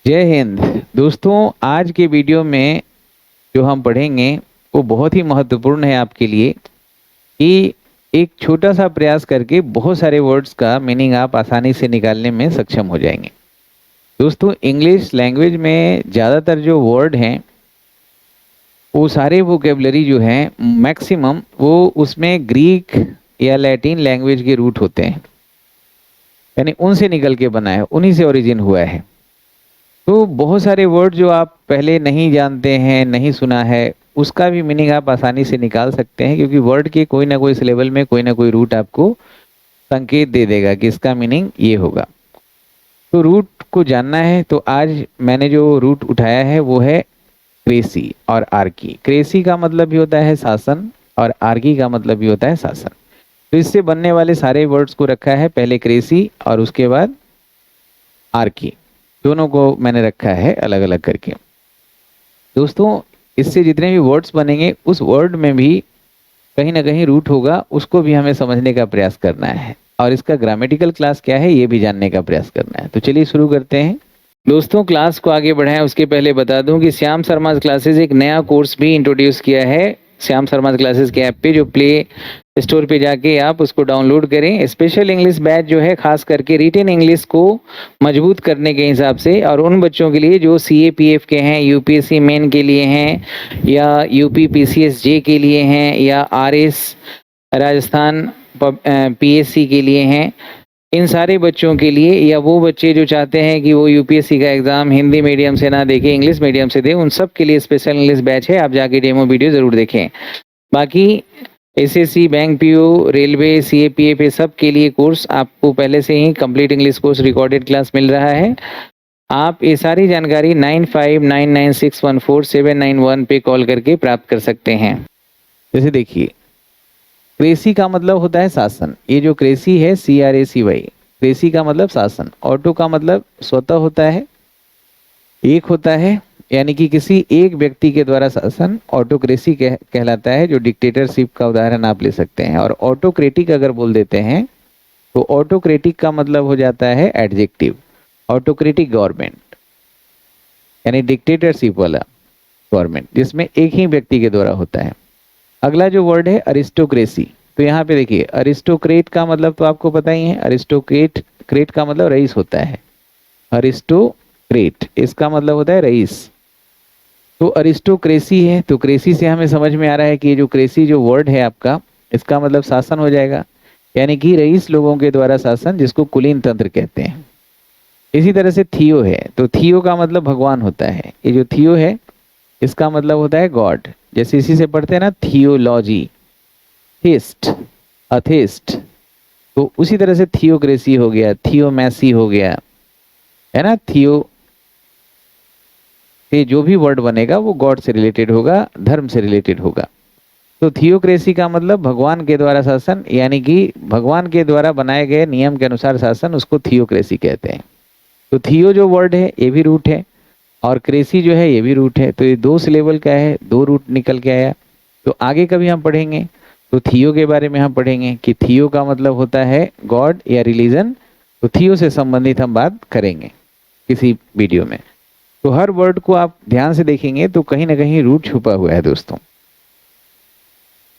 जय हिंद दोस्तों। आज के वीडियो में जो हम पढ़ेंगे वो बहुत ही महत्वपूर्ण है आपके लिए कि एक छोटा सा प्रयास करके बहुत सारे वर्ड्स का मीनिंग आप आसानी से निकालने में सक्षम हो जाएंगे। दोस्तों, इंग्लिश लैंग्वेज में ज़्यादातर जो वर्ड हैं वो सारे वोकेबलरी जो हैं मैक्सिमम वो उसमें ग्रीक या लैटिन लैंग्वेज के रूट होते हैं, यानी उनसे निकल के बना है, उन्हीं से ओरिजिन हुआ है। तो बहुत सारे वर्ड जो आप पहले नहीं जानते हैं, नहीं सुना है, उसका भी मीनिंग आप आसानी से निकाल सकते हैं, क्योंकि वर्ड के कोई ना कोई सिलेबल में कोई ना कोई रूट आपको संकेत दे देगा कि इसका मीनिंग ये होगा। तो रूट को जानना है तो आज मैंने जो रूट उठाया है वो है क्रेसी और आर्की। क्रेसी का मतलब भी होता है शासन और आर्की का मतलब भी होता है शासन। तो इससे बनने वाले सारे वर्ड्स को रखा है पहले क्रेसी और उसके बाद आर्की, दोनों को मैंने रखा है अलग अलग करके। दोस्तों, इससे जितने भी वर्ड्स बनेंगे उस वर्ड में भी कहीं ना कहीं रूट होगा, उसको भी हमें समझने का प्रयास करना है और इसका ग्रामेटिकल क्लास क्या है ये भी जानने का प्रयास करना है। तो चलिए शुरू करते हैं। दोस्तों, क्लास को आगे बढ़ाएं उसके पहले बता दूं कि श्याम शर्मा क्लासेस एक नया कोर्स भी इंट्रोड्यूस किया है श्याम शर्मा क्लासेस के ऐप पे, जो प्ले स्टोर पे जाके आप उसको डाउनलोड करें। स्पेशल इंग्लिश बैच जो है खास करके रिटेन इंग्लिश को मजबूत करने के हिसाब से, और उन बच्चों के लिए जो CAPF के हैं, UPSC मेन के लिए हैं, या UP PCS J के लिए हैं, या RS राजस्थान PSC के लिए हैं, इन सारे बच्चों के लिए, या वो बच्चे जो चाहते हैं कि वो UPSC का एग्ज़ाम हिंदी मीडियम से ना देखें, इंग्लिश मीडियम से दें, उन सब के लिए स्पेशल इंग्लिश बैच है। आप जाके डेमो वीडियो ज़रूर देखें। बाकी SSC, bank PO, railway, CAPF, ये सब के लिए कोर्स आपको पहले से ही complete English course recorded class मिल रहा है। आप ये सारी जानकारी 9599614791 पे कॉल करके प्राप्त कर सकते हैं। जैसे देखिए, क्रेसी का मतलब होता है शासन। ये जो क्रेसी है CRACY, क्रेसी का मतलब शासन। ऑटो का मतलब स्वतः होता है, एक होता है, यानी कि किसी एक व्यक्ति के द्वारा शासन ऑटोक्रेसी कहलाता है, जो डिक्टेटरशिप का उदाहरण आप ले सकते हैं। और ऑटोक्रेटिक अगर बोल देते हैं तो ऑटोक्रेटिक का मतलब हो जाता है एडजेक्टिव। ऑटोक्रेटिक गवर्नमेंट यानी डिक्टेटरशिप वाला गवर्नमेंट जिसमें एक ही व्यक्ति के द्वारा होता है। अगला जो वर्ड है अरिस्टोक्रेसी। तो यहाँ पे देखिए, अरिस्टोक्रेट का मतलब तो आपको पता ही है, क्रेट का मतलब रईस होता है। अरिस्टोक्रेट इसका मतलब होता है रईस। तो अरिस्टोक्रेसी है, तो क्रेसी से हमें समझ में आ रहा है कि ये जो क्रेसी जो वर्ड है आपका, इसका मतलब शासन हो जाएगा, यानी कि रईस लोगों के द्वारा शासन, जिसको कुलीन तंत्र कहते हैं। इसी तरह से थियो है, तो थियो का मतलब भगवान होता है। ये जो थियो है इसका मतलब होता है गॉड, जैसे इसी से पढ़ते हैं ना थियोलॉजी, थिस्ट, अथिस्ट। तो उसी तरह से थियोक्रेसी हो गया, थियोमैसी हो गया, है ना। थियो से जो भी वर्ड बनेगा वो गॉड से रिलेटेड होगा, धर्म से रिलेटेड होगा। तो थियोक्रेसी का मतलब भगवान के द्वारा शासन, यानी कि भगवान के द्वारा बनाए गए नियम के अनुसार शासन, उसको थियोक्रेसी कहते हैं। तो थियो जो वर्ड है ये भी रूट है, और क्रेसी जो है ये भी रूट है। तो ये दो सिलेबल का है, दो रूट निकल के आया। तो आगे कभी हम पढ़ेंगे तो थियो के बारे में हम पढ़ेंगे कि थियो का मतलब होता है गॉड या रिलीजन। तो थियो से संबंधित हम बात करेंगे किसी वीडियो में। तो हर वर्ड को आप ध्यान से देखेंगे तो कहीं ना कहीं रूट छुपा हुआ है दोस्तों।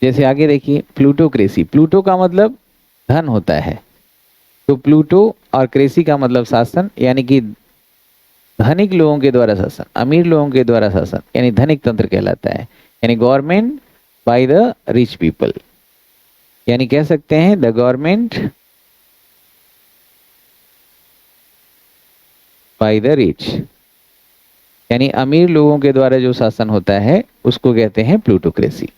जैसे आगे देखिए, प्लूटोक्रेसी। प्लूटो का मतलब धन होता है, तो प्लूटो और क्रेसी का मतलब शासन, यानी कि धनिक लोगों के द्वारा शासन, अमीर लोगों के द्वारा शासन, यानी धनिक तंत्र कहलाता है, यानी government by the rich people, यानी कह सकते हैं the government by the rich, यानी अमीर लोगों के द्वारा जो शासन होता है उसको कहते हैं प्लूटोक्रेसी।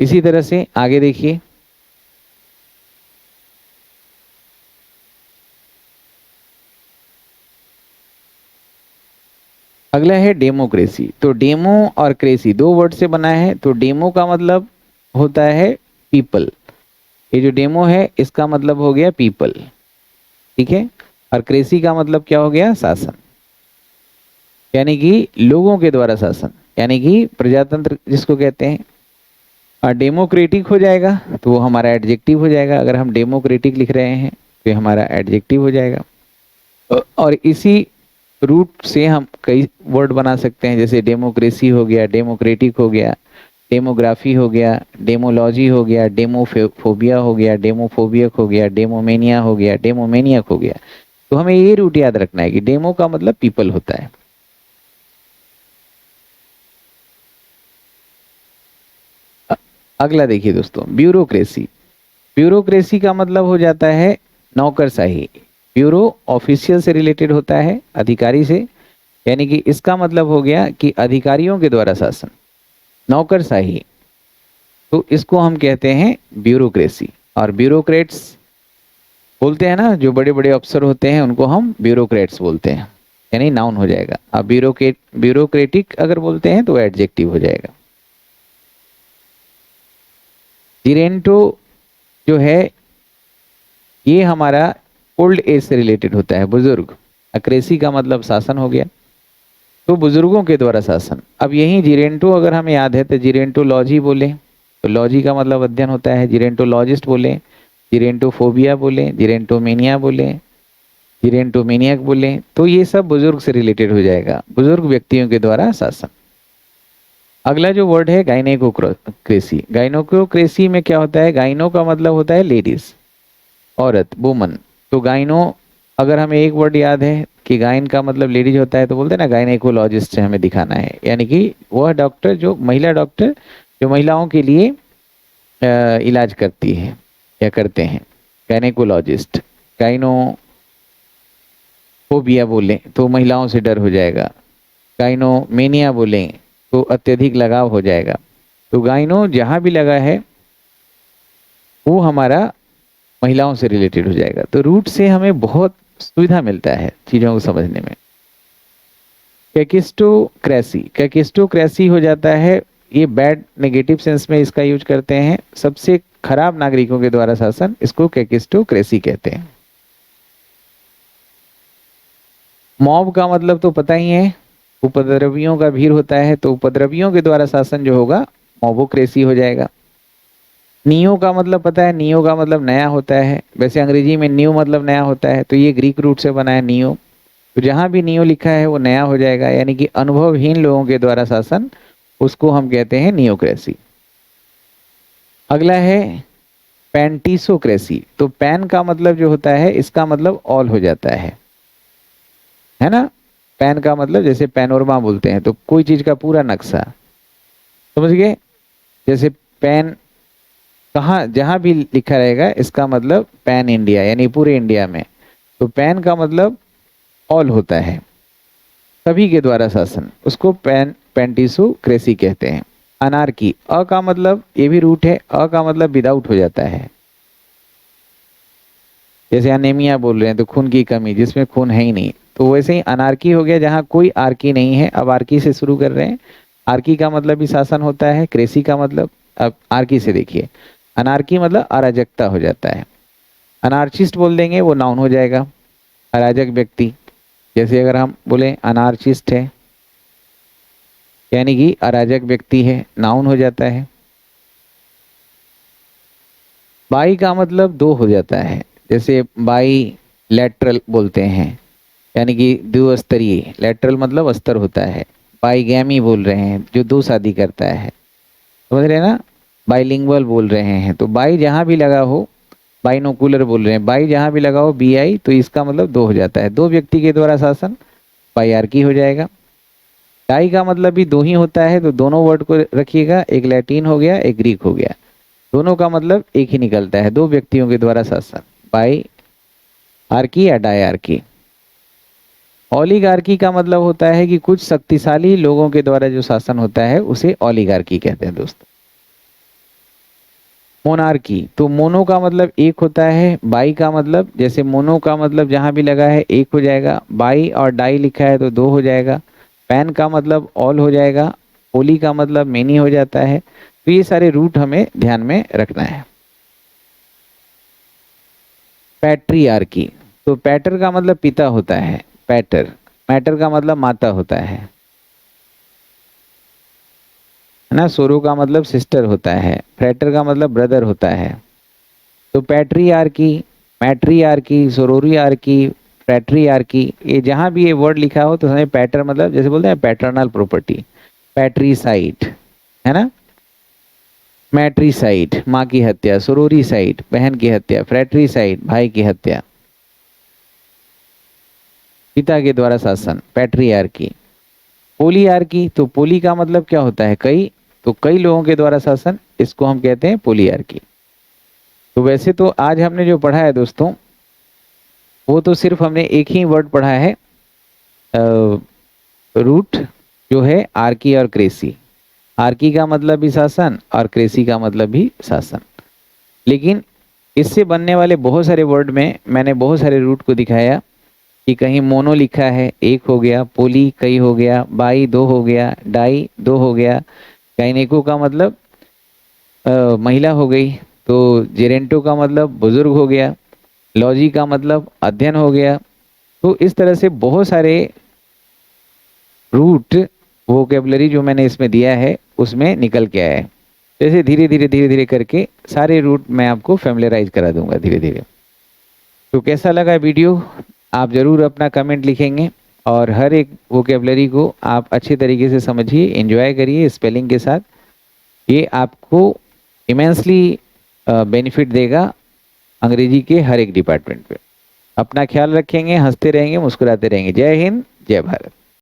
इसी तरह से आगे देखिए, अगला है डेमोक्रेसी। तो डेमो और क्रेसी दो वर्ड से बना है। तो डेमो का मतलब होता है पीपल, ये जो डेमो है इसका मतलब हो गया पीपल, ठीक है। और क्रेसी का मतलब क्या हो गया, शासन, यानी कि लोगों के द्वारा शासन, यानी कि प्रजातंत्र जिसको कहते हैं। और डेमोक्रेटिक हो जाएगा तो वो हमारा एडजेक्टिव हो जाएगा। अगर हम डेमोक्रेटिक लिख रहे हैं तो ये हमारा एडजेक्टिव हो जाएगा। और इसी रूट से हम कई वर्ड बना सकते हैं, जैसे डेमोक्रेसी हो गया, डेमोक्रेटिक हो गया, डेमोग्राफी हो गया, डेमोलॉजी हो गया, डेमोफोबिया हो गया, डेमोफोबियक हो गया, डेमोमेनिया हो गया, डेमोमेनियक हो गया। तो हमें ये रूट याद रखना है कि डेमो का मतलब पीपल होता है। अगला देखिए दोस्तों, ब्यूरोक्रेसी। ब्यूरोक्रेसी का मतलब हो जाता है नौकरशाही। ब्यूरो ऑफिशियल से रिलेटेड होता है, अधिकारी से, यानी कि इसका मतलब हो गया कि अधिकारियों के द्वारा शासन। नौकरशाही, तो इसको हम कहते हैं ब्यूरोक्रेसी। और ब्यूरोक्रेट्स बोलते हैं ना, जो बड़े बड़े अफसर होते हैं उनको हम ब्यूरोक्रेट्स बोलते हैं, यानी नाउन हो जाएगा। अब ब्यूरोक्रेटिक अगर बोलते हैं तो एडजेक्टिव हो जाएगा। जिरेंटो जो है ये हमारा ओल्ड एज से रिलेटेड होता है, बुजुर्ग। अक्रेसी का मतलब शासन हो गया, तो बुजुर्गों के द्वारा शासन। अब यही जिरेंटो अगर हमें याद है तो जिरेंटोलॉजी बोले तो लॉजी का मतलब अध्ययन होता है। जिरेंटोलॉजिस्ट बोले, जिरेंटोफोबिया बोले, जिरेंटोमेनिया बोले, जिरेंटोमेनियक बोले, तो ये सब बुजुर्ग से रिलेटेड हो जाएगा, बुजुर्ग व्यक्तियों के द्वारा शासन। अगला जो वर्ड है गाइनेकोक्रेसी। गाइनोक्रेसी में क्या होता है? गाइनो का मतलब होता है लेडीज, औरत, वुमन। तो गाइनो अगर हमें एक वर्ड याद है कि गायन का मतलब लेडीज होता है, तो बोलते हैं ना गायनेकोलॉजिस्ट से हमें दिखाना है, यानी कि वह डॉक्टर, जो महिला डॉक्टर जो महिलाओं के लिए इलाज करती है या करते हैं, गायनेकोलॉजिस्ट। गाइनोफोबिया बोले तो महिलाओं से डर हो जाएगा। गाइनोमेनिया बोले तो अत्यधिक लगाव हो जाएगा। तो गाइनो जहाँ भी लगा है वो हमारा महिलाओं से रिलेटेड हो जाएगा। तो रूट से हमें बहुत सुविधा मिलता है चीजों को समझने में। कैकिस्टोक्रेसी, कैकिस्टोक्रेसी हो जाता है, ये बैड नेगेटिव सेंस में इसका यूज करते हैं, सबसे खराब नागरिकों के द्वारा शासन, इसको कैकिस्टोक्रेसी कहते हैं। मॉब का मतलब तो पता ही है, उपद्रवियों का भीड़ होता है, तो उपद्रवियों के द्वारा शासन जो होगा मॉबोक्रेसी हो जाएगा। नियो का मतलब पता है, नियो का मतलब नया होता है, वैसे अंग्रेजी में न्यू मतलब नया होता है, तो ये ग्रीक रूट से बना है नियो। तो जहां भी नियो लिखा है वो नया हो जाएगा, यानी कि अनुभवहीन लोगों के द्वारा शासन, उसको हम कहते हैं नियोक्रेसी। अगला है पैंटिसोक्रेसी। तो पैन का मतलब जो होता है, इसका मतलब ऑल हो जाता है ना। पैन का मतलब जैसे पैनोरमा बोलते हैं, तो कोई चीज का पूरा नक्शा, समझ गए। जैसे पैन कहाँ जहां भी लिखा रहेगा, इसका मतलब पैन इंडिया, यानी पूरे इंडिया में। तो पैन का मतलब ऑल होता है, सभी के द्वारा शासन, उसको पैंटिसोक्रेसी कहते हैं। अनार्की, अ का मतलब ये भी रूट है, अ का मतलब विदाउट हो जाता है। जैसे अनेमिया बोल रहे हैं तो खून की कमी, जिसमें खून है ही नहीं, तो वैसे ही अनार्की हो गया जहाँ कोई आर्की नहीं है। अब आर्की से शुरू कर रहे हैं। आर्की का मतलब भी शासन होता है, क्रेसी का मतलब, अब आर्की से देखिए, अनार्की मतलब अराजकता हो जाता है। अनार्चिस्ट बोल देंगे, वो नाउन हो जाएगा, अराजक व्यक्ति। जैसे अगर हम बोले अनार्चिस्ट है, यानी कि अराजक व्यक्ति है, नाउन हो जाता है। बाई का मतलब दो हो जाता है, जैसे बाई लैटरल बोलते हैं, यानी कि द्विस्तरीय, लैटरल मतलब अस्तर होता है। बाईगैमी बोल रहे हैं, जो दो शादी करता है, समझ रहे हैं ना। बाईलिंगुअल बोल रहे हैं, तो बाई जहां भी लगा हो, बाइनोकुलर बोल रहे हैं, बाई जहां भी लगा हो बी आई, तो इसका मतलब दो हो जाता है, दो व्यक्ति के द्वारा शासन, बाईआर्की हो जाएगा। डाई का मतलब भी दो ही होता है, तो दोनों वर्ड को रखिएगा, एक लैटिन हो गया, एक ग्रीक हो गया, दोनों का मतलब एक ही निकलता है, दो व्यक्तियों के द्वारा शासन, बाई आर्की या डायआर्की। ओलिगार्की का मतलब होता है कि कुछ शक्तिशाली लोगों के द्वारा जो शासन होता है, उसे ओलिगार्की कहते हैं दोस्तों। मोनार्की, तो मोनो का मतलब एक होता है, बाई का मतलब, जैसे मोनो का मतलब जहां भी लगा है एक हो जाएगा, बाई और डाई लिखा है तो दो हो जाएगा। पैन का मतलब ऑल हो जाएगा, ओली का मतलब मेनी हो जाता है। तो ये सारे रूट हमें ध्यान में रखना है। पैट्रियार्की, तो पैटर का मतलब पिता होता है, पैटर। मैटर का मतलब माता होता है ना। सोरो का मतलब सिस्टर होता है, फ्रेटर का मतलब ब्रदर होता है। तो पैट्रियार्की, मैट्रियार्की, सोरोरियार्की, पैट्रियार्की, ये जहाँ भी ये वर्ड लिखा हो तो समझे पैटर मतलब जैसे बोलते हैं पैटर्नल प्रॉपर्टी, पैट्रीसाइड है ना, मैट्रीसाइड माँ की हत्या, सोरोरीसाइड बहन की हत्या, फ्रैट्रीसाइड भाई की हत्या, पिता के द्वारा शासन पैट्रियार्की। पोलियार्की, तो पोली का मतलब क्या होता है कई, तो कई लोगों के द्वारा शासन, इसको हम कहते हैं पोलियार्की। तो वैसे तो आज हमने जो पढ़ा है दोस्तों, वो तो सिर्फ हमने एक ही वर्ड पढ़ा है, रूट जो है आर्की और क्रेसी। आर्की का मतलब भी शासन और क्रेसी का मतलब भी शासन। लेकिन इससे बनने वाले बहुत सारे वर्ड में मैंने बहुत सारे रूट को दिखाया कि कहीं मोनो लिखा है एक हो गया, पोली कई हो गया, बाई दो हो गया, डाई दो हो गया, गाइनेको का मतलब महिला हो गई, तो जेरेंटो का मतलब बुजुर्ग हो गया, लॉजी का मतलब अध्ययन हो गया। तो इस तरह से बहुत सारे रूट वोकेबलरी जो मैंने इसमें दिया है उसमें निकल के आया है। जैसे धीरे धीरे करके सारे रूट मैं आपको फैमिलियराइज करा दूंगा धीरे धीरे। तो कैसा लगा वीडियो, आप ज़रूर अपना कमेंट लिखेंगे और हर एक वोकेबलरी को आप अच्छे तरीके से समझिए, एंजॉय करिए स्पेलिंग के साथ। ये आपको इमेंसली बेनिफिट देगा अंग्रेजी के हर एक डिपार्टमेंट पे। अपना ख्याल रखेंगे, हंसते रहेंगे, मुस्कुराते रहेंगे। जय हिंद, जय भारत।